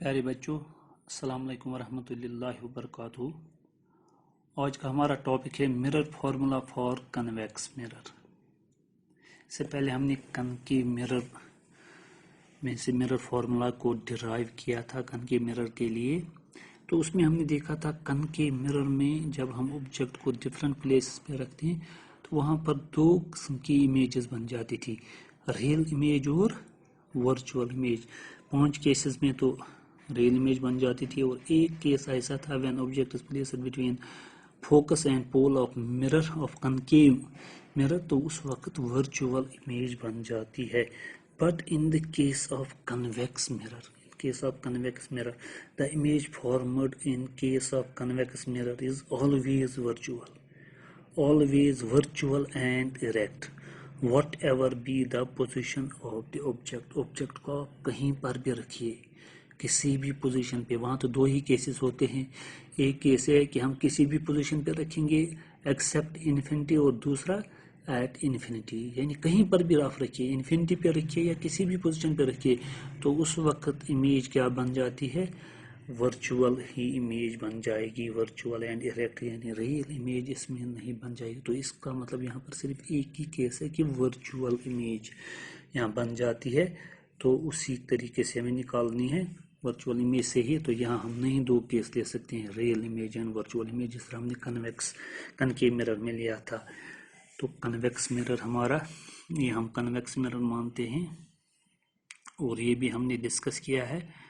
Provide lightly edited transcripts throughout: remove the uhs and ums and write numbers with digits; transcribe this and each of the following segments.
प्यारे बच्चों, अस्सलाम वालेकुम वरहमतुल्लाहि वबरकातुहू। आज का हमारा टॉपिक है mirror formula for convex mirror. इससे पहले हमने कनकेव मिरर में से मिरर फार्मूला को डिराइव किया था कनकेव मिरर के लिए। तो उसमें हमने देखा था कनकेव मिरर में जब हम ऑब्जेक्ट को डिफरेंट प्लेसेस पे रखते हैं तो वहाँ पर दो किस्म की इमेजेस बन जाती थी, रियल इमेज और वर्चुअल इमेज। 5 केसेस में तो रियल इमेज बन जाती थी और एक केस ऐसा था when object is placed between focus and pole of mirror of concave mirror, तो उस वक्त वर्चुअल इमेज बन जाती है। But in the case of convex mirror, the image formed in case of convex mirror is always virtual and erect, whatever be the position of the object को आप कहीं पर भी रखिए, किसी भी पोजीशन पे। वहाँ तो दो ही केसेस होते हैं, एक केस है कि हम किसी भी पोजीशन पे रखेंगे एक्सेप्ट इन्फिनिटी, और दूसरा एट इन्फिनिटी, यानी कहीं पर भी आप रखिए, इन्फिनिटी पे रखिए या किसी भी पोजीशन पे रखिए, तो उस वक्त इमेज क्या बन जाती है, वर्चुअल ही इमेज बन जाएगी। वर्चुअल एंड इरेक्ट यानी रियल इमेज इसमें नहीं बन जाएगी। तो इसका मतलब यहाँ पर सिर्फ एक ही केस है कि वर्चुअल इमेज यहाँ बन जाती है। तो उसी तरीके से हमें निकालनी है वर्चुअल इमेज से ही। तो यहाँ हम नहीं दो केस ले सकते हैं, real image and virtual image, जिस तरह हमने कनकेव मिरर में लिया था। तो कन्वेक्स मिरर हमारा, ये हम कन्वेक्स मिरर मानते हैं और ये भी हमने डिस्कस किया है।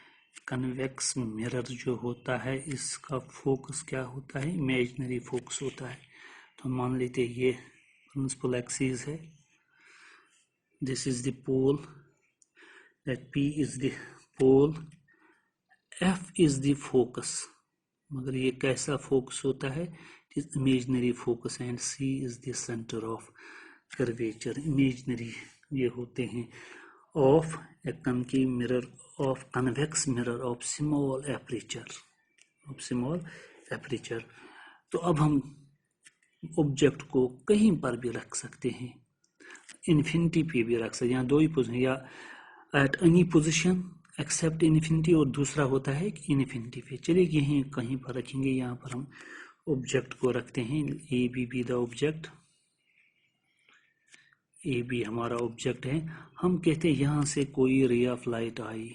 कन्वेक्स मिरर जो होता है इसका फोकस क्या होता है, इमेजिनरी फोकस होता है। तो मान लेते हैं ये प्रिंसिपल एक्सिस है, this is the pole, that P is the pole, F is the focus. मगर ये कैसा फोकस होता है, imaginary focus, and C is the centre of curvature. Imaginary ये होते हैं of a concave mirror of convex mirror of small aperture. तो अब हम ऑब्जेक्ट को कहीं पर भी रख सकते हैं, इन्फिनिटी पे भी रख सकते हैं, यहाँ दो ही पोजिशन, या at any position except infinity, और दूसरा होता है कि इन्फिनिटी पे। चलिए यहीं कहीं पर रखेंगे, यहाँ पर हम ऑब्जेक्ट को रखते हैं, A B the object, A B हमारा ऑब्जेक्ट है। हम कहते हैं यहाँ से कोई रे ऑफ लाइट आई,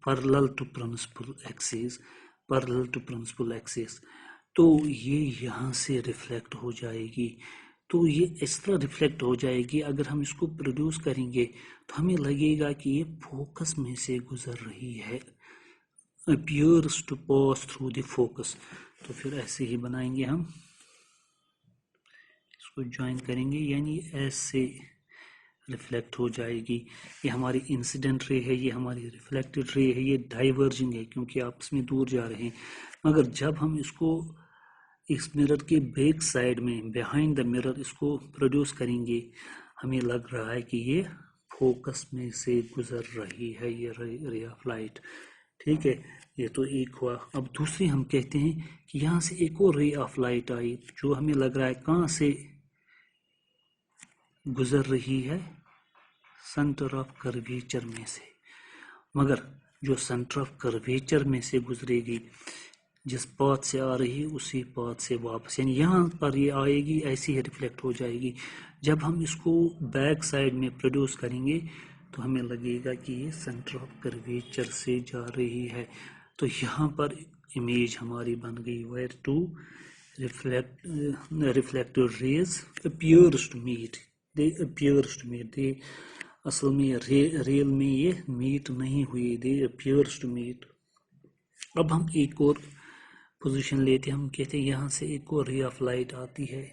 पैरेलल टू प्रिंसिपल एक्सिस, तो ये यहाँ से रिफ्लेक्ट हो जाएगी। तो ये इस तरह रिफ्लेक्ट हो जाएगी, अगर हम इसको प्रोड्यूस करेंगे तो हमें लगेगा कि ये फोकस में से गुजर रही है, appears to pass through the focus। तो फिर ऐसे ही बनाएंगे, हम इसको ज्वाइन करेंगे, यानी ऐसे रिफ्लेक्ट हो जाएगी। ये हमारी इंसिडेंट रे है, ये हमारी रिफ्लेक्टेड रे है, ये डाइवर्जिंग है क्योंकि आपस में दूर जा रहे हैं। मगर जब हम इसको इस मिरर के बैक साइड में बिहाइंड द मिरर इसको प्रोड्यूस करेंगे, हमें लग रहा है कि ये फोकस में से गुजर रही है, ये रे ऑफ लाइट। ठीक है, ये तो एक हुआ। अब दूसरी हम कहते हैं कि यहाँ से एक और रे ऑफ लाइट आई, जो हमें लग रहा है कहाँ से गुजर रही है, सेंटर ऑफ कर्वेचर में से। मगर जो सेंटर ऑफ कर्वेचर में से गुजरेगी, जिस पाथ से आ रही उसी पाथ से वापस, यानी यहाँ पर ये आएगी, ऐसी ही रिफ्लेक्ट हो जाएगी। जब हम इसको बैक साइड में प्रोड्यूस करेंगे तो हमें लगेगा कि ये सेंटर ऑफ कर्वेचर से जा रही है। तो यहाँ पर इमेज हमारी बन गई, where two reflected rays appears to meet, they असल में रियल में ये मीट नहीं हुई, दे appears to meet। अब हम एक और पोजीशन लेते हैं, हम कहते हैं यहाँ से एक और रे ऑफ लाइट आती है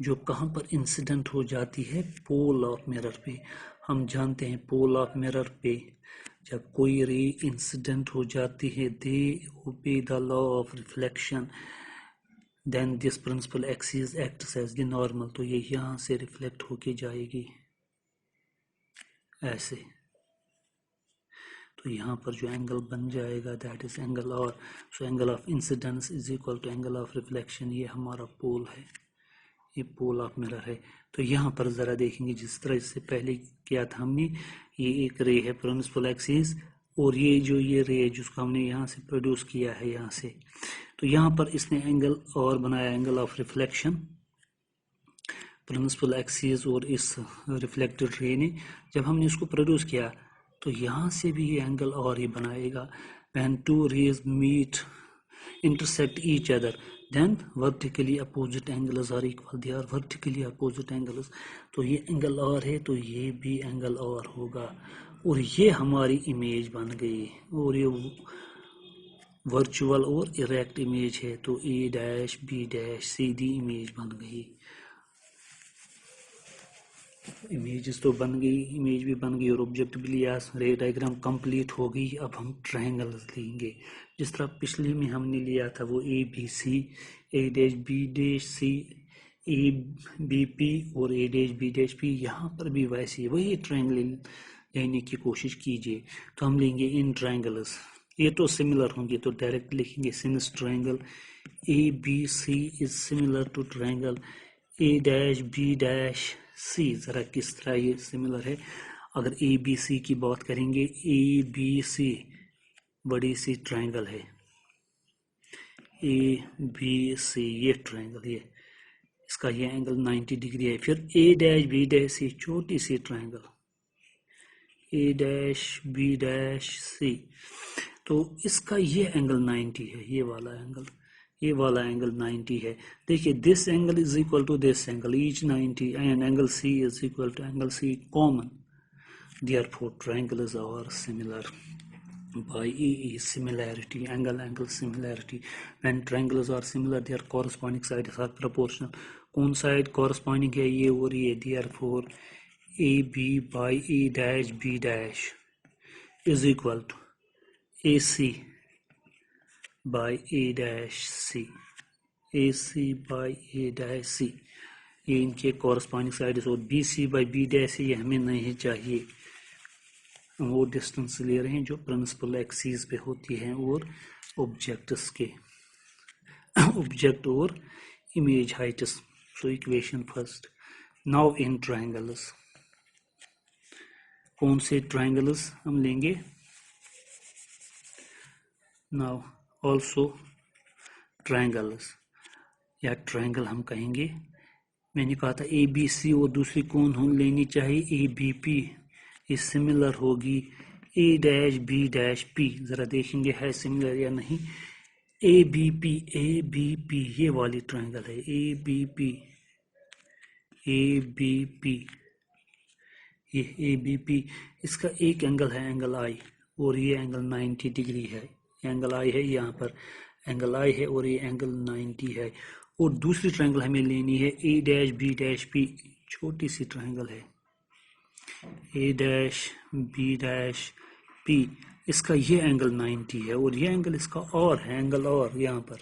जो कहाँ पर इंसिडेंट हो जाती है, पोल ऑफ मिरर पे। हम जानते हैं पोल ऑफ मिरर पे जब कोई रे इंसिडेंट हो जाती है, they obey the law of reflection, then this principal axis acts as the normal. तो ये यहाँ से रिफ्लेक्ट होके जाएगी ऐसे। तो यहाँ पर जो एंगल बन जाएगा दैट इज एंगल, और so angle of incidence is equal to angle of reflection. ये हमारा पोल है, ये पोल ऑफ मिरर है। तो यहाँ पर ज़रा देखेंगे जिस तरह इससे पहले किया था हमने, ये एक रे है प्रिंसिपल एक्सिस, और ये जो ये रे है जिसको हमने यहाँ से प्रोड्यूस किया है यहाँ से, तो यहाँ पर इसने एंगल और बनाया, angle of reflection principal axis और इस रिफ्लेक्टेड रे ने। जब हमने इसको प्रोड्यूस किया तो यहाँ से भी ये एंगल और ही बनाएगा। when two rays meet intersect each other then vertically opposite angles are equal, they are vertically opposite angles। तो ये एंगल और है तो ये भी एंगल और होगा, और ये हमारी इमेज बन गई, और ये वर्चुअल और इरेक्ट इमेज है। तो ए डैश बी डैश सीधी इमेज बन गई। इमेजेस तो बन गई, इमेज भी बन गई और ऑब्जेक्ट भी लिया, रे डायग्राम कंप्लीट हो गई। अब हम ट्रायंगल्स लेंगे जिस तरह पिछले में हमने लिया था, वो A B C, A dash B dash C, A B P और A dash B dash P. यहाँ पर भी वैसे वही ट्रायंगल लेने की कोशिश कीजिए। तो हम लेंगे इन ट्रायंगल्स, ये तो सिमिलर होंगे तो डायरेक्ट लिखेंगे since triangle A B C is similar to triangle A dash B dash C. ज़रा किस तरह ये सिमिलर है। अगर ए बी सी की बात करेंगे, ए बी सी बड़ी सी ट्रायंगल है, ए बी सी ये ट्रायंगल, ये इसका ये एंगल 90 डिग्री है। फिर ए डैश बी डैश सी छोटी सी triangle, A dash B dash सी, तो इसका ये एंगल 90 है, ये वाला एंगल 90 है। देखिए this angle is equal to this angle each 90 and angle C is equal to angle C common, therefore triangles are similar by E similarity, angle similarity। when triangles are similar their corresponding sides are proportional। कौन side corresponding है, ये और ये, therefore AB by E dash B dash is equal to AC by A dash C, AC by A dash C। ये इनके corresponding sides, और BC by B dash ये हमें नहीं चाहिए, वो डिस्टेंस ले रहे हैं जो प्रिंसिपल एक्सिस पे होती हैं और ऑब्जेक्ट्स के ऑब्जेक्ट और image Heights. So equation first. Now in triangles, कौन से ट्रायंगल्स हम लेंगे? नाउ ऑल्सो ट्रायंगल्स, या ट्रायंगल हम कहेंगे। मैंने कहा था ए बी सी और दूसरी कौन हम लेनी चाहिए, ए बी पी, ये सिमिलर होगी ए डैश बी डैश पी। ज़रा देखेंगे है सिमिलर या नहीं। ए बी पी ये वाली ट्रायंगल है, ए बी पी ये ए बी पी, इसका एक एंगल है एंगल आई, और ये एंगल 90 डिग्री है। एंगल आई है, यहाँ पर एंगल आई है और ये एंगल 90 है। और दूसरी ट्रायंगल हमें लेनी है ए डैश बी डैश पी, छोटी सी ट्रायंगल है, ए डैश बी डैश पी, इसका ये एंगल 90 है और ये एंगल इसका और है, एंगल और यहाँ पर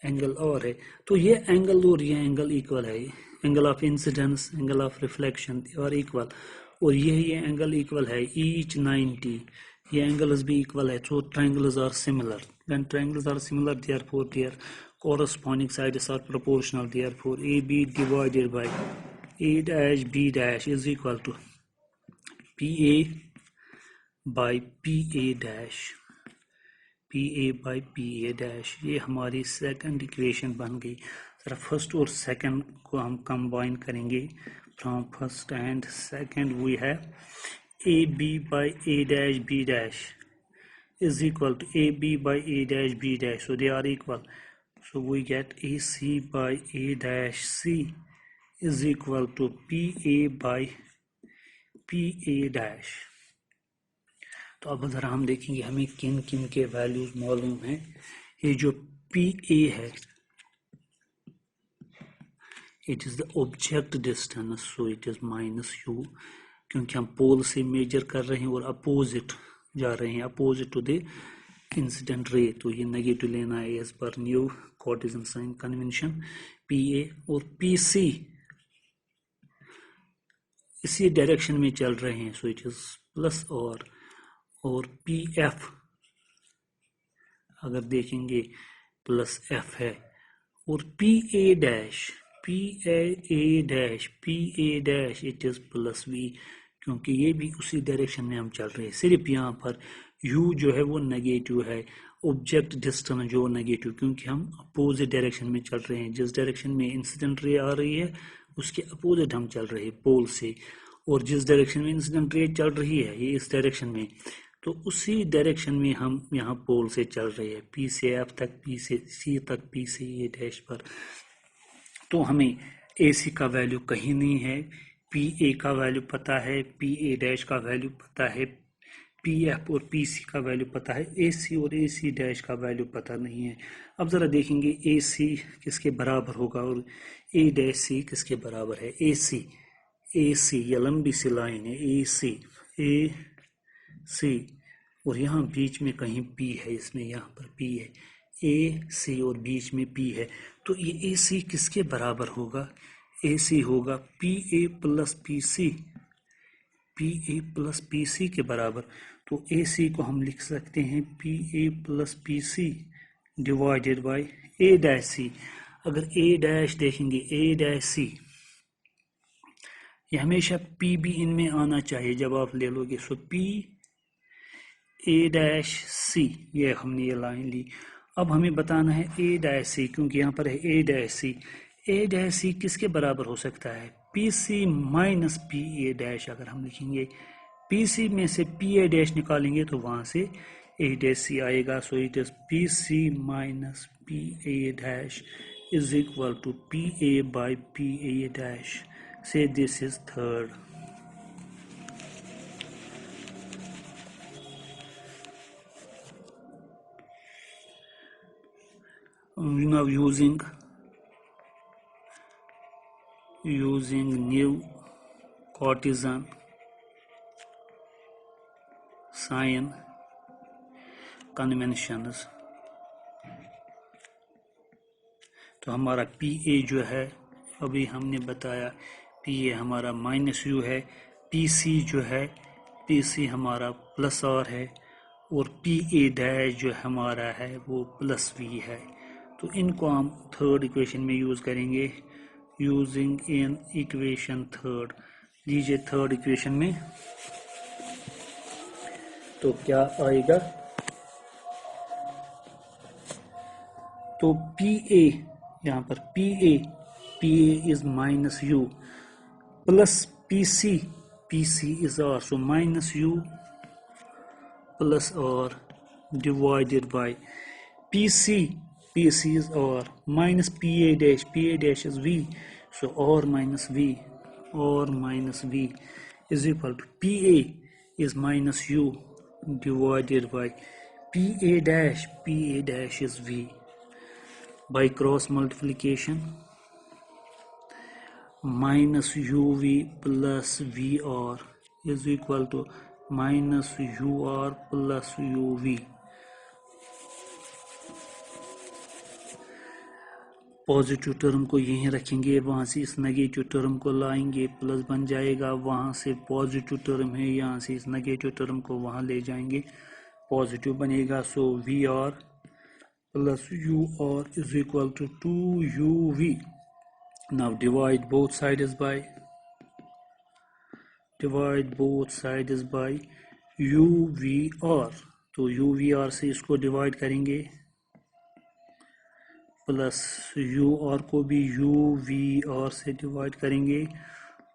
एंगल और है। तो ये एंगल और ये एंगल इक्वल है, angle of incidence, angle of reflection और इक्वल, और ये एंगल इक्वल है ईच 90, ये एंगल्स भी इक्वल है। So triangles are similar. When triangles are similar therefore there corresponding sides are proportional, therefore AB divided by A dash B dash is equal to PA by PA dash, PA by PA dash। ये हमारी second equation बन गई। जरा first और second को हम combine करेंगे। From first and second we have AB by A dash B dash is equal to AB by A dash B dash, so they are equal। So we get AC by A dash C is equal to PA by PA dash। तो अब जरा हम देखेंगे हमें किन किन के values मालूम हैं। ये जो PA है, it is the object distance, so it is minus U, क्योंकि हम पोल से मेजर कर रहे हैं और अपोजिट जा रहे हैं, opposite to the incident ray, तो ये नेगेटिव लेना है as per new cartesian sign convention. PA और PC इसी डायरेक्शन में चल रहे हैं, सो इट इज प्लस, और PF अगर देखेंगे प्लस F है, और PA dash P A dash it is plus v, क्योंकि ये भी उसी डायरेक्शन में हम चल रहे हैं। सिर्फ यहाँ पर u जो है वो नेगेटिव है, ऑब्जेक्ट डिस्टेंस जो नेगेटिव, क्योंकि हम अपोजिट डायरेक्शन में चल रहे हैं। जिस डायरेक्शन में इंसिडेंट रे आ रही है उसके अपोजिट हम चल रहे हैं पोल से, और जिस डायरेक्शन में इंसिडेंट रे चल रही है ये इस डायरेक्शन में, तो उसी डायरेक्शन में हम यहाँ पोल से चल रहे हैं, पी से एफ तक, पी से सी तक, पी से ए डैश पर। तो हमें ए सी का वैल्यू कहीं नहीं है, पी ए का वैल्यू पता है, पी ए डैश का वैल्यू पता है, पी एफ और पी सी का वैल्यू पता है, ए सी और ए सी डैश का वैल्यू पता नहीं है। अब ज़रा देखेंगे ए सी किसके बराबर होगा और ए डैश सी किसके बराबर है। ए सी ये लंबी सी लाइन है, ए सी और यहाँ बीच में कहीं पी है, इसमें यहाँ पर पी है, ए सी और बीच में पी है, तो ये ए सी किसके बराबर होगा। ए सी होगा P A plus P C, P A plus P C के बराबर। तो ए सी को हम लिख सकते हैं P A plus P C divided by A dash C. अगर ए डैश देखेंगे, ए डैश सी, ये हमेशा पी भी इनमें आना चाहिए जब आप ले लोगे। सो पी ए डैश सी, ये हमने ये लाइन ली। अब हमें बताना है ए डैश सी, क्योंकि यहाँ पर है ए डैश सी। ए डैश सी किसके बराबर हो सकता है, P C minus P A dash. अगर हम लिखेंगे पी सी में से पी ए डैश निकालेंगे तो वहाँ से ए डैश सी आएगा। So it is P C minus P A dash is equal to P A by P A dash. Say this is third. Now using new Cartesian sign conventions, तो हमारा P A जो है अभी हमने बताया, P A हमारा minus you है, P सी जो है, पी सी हमारा प्लस आर है, और पी ए डैश जो हमारा है वो प्लस वी है। तो इनको हम थर्ड इक्वेशन में यूज़ करेंगे, यूजिंग इन इक्वेशन थर्ड। लीजिए थर्ड इक्वेशन में तो क्या आएगा, तो पी ए, यहाँ पर P A is minus u plus P C is r, so minus u plus r divided by P C is r minus pa dash is v, so r minus v is equal to pa is minus u divided by pa dash is v. By cross multiplication, minus uv plus vr is equal to minus ur plus uv. Positive term को यहीं रखेंगे, वहाँ से इस negative term को लाएंगे, plus बन जाएगा, वहाँ से पॉजिटिव टर्म है, यहाँ से इस नेगेटिव टर्म को वहाँ ले जाएंगे, पॉजिटिव बनेगा। So v r plus u r is equal to 2uv। Now divide both sides by uv r, तो uv r से इसको डिवाइड करेंगे, प्लस यू आर को भी यू वी आर से डिवाइड करेंगे,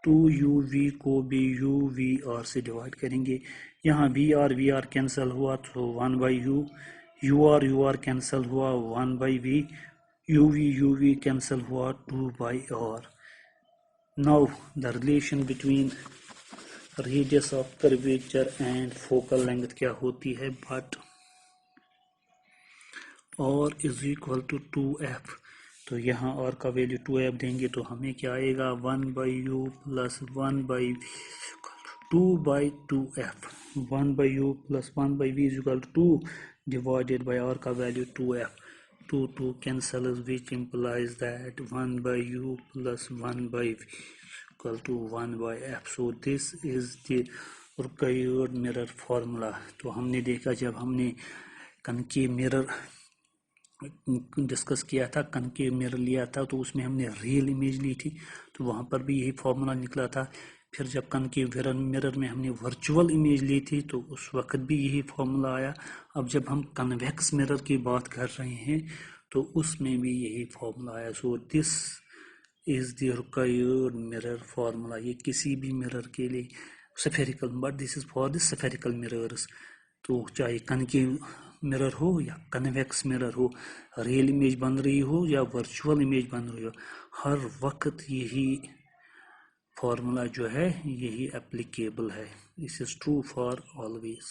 2uv को भी यू वी आर से डिवाइड करेंगे। यहाँ वी आर कैंसिल हुआ तो 1 बाई यू आर कैंसिल हुआ 1 by v, u v cancel हुआ 2 by r. Now the relation between radius of curvature and focal length क्या होती है, but r is equal to 2f। तो यहाँ r का वैल्यू 2f देंगे तो हमें क्या आएगा, 1 by u plus 1 by v 2 by 2f, 1 by u plus 1 by v is equal to 2 divided by r का value 2f, 2 cancels, which implies that 1 by u plus 1 by v equal to 1 by f. So this is the required mirror formula। तो हमने देखा जब हमने concave mirror discuss किया था, concave mirror लिया था तो उसमें हमने रियल इमेज ली थी, तो वहाँ पर भी यही फॉर्मूला निकला था। फिर जब कनकेव मिरर में हमने वर्चुअल इमेज ली थी तो उस वक्त भी यही फॉर्मूला आया। अब जब हम कन्वेक्स मिरर की बात कर रहे हैं तो उसमें भी यही फॉर्मूला आया। So this is the required mirror formula. ये किसी भी मिरर के लिए spherical, but this is for the spherical mirrors. तो चाहे कनकेव मिरर हो या कन्वेक्स मिरर हो, रियल इमेज बन रही हो या वर्चुअल इमेज बन रही हो, हर वक्त यही फॉर्मूला जो है यही एप्लीकेबल है। This is true for always.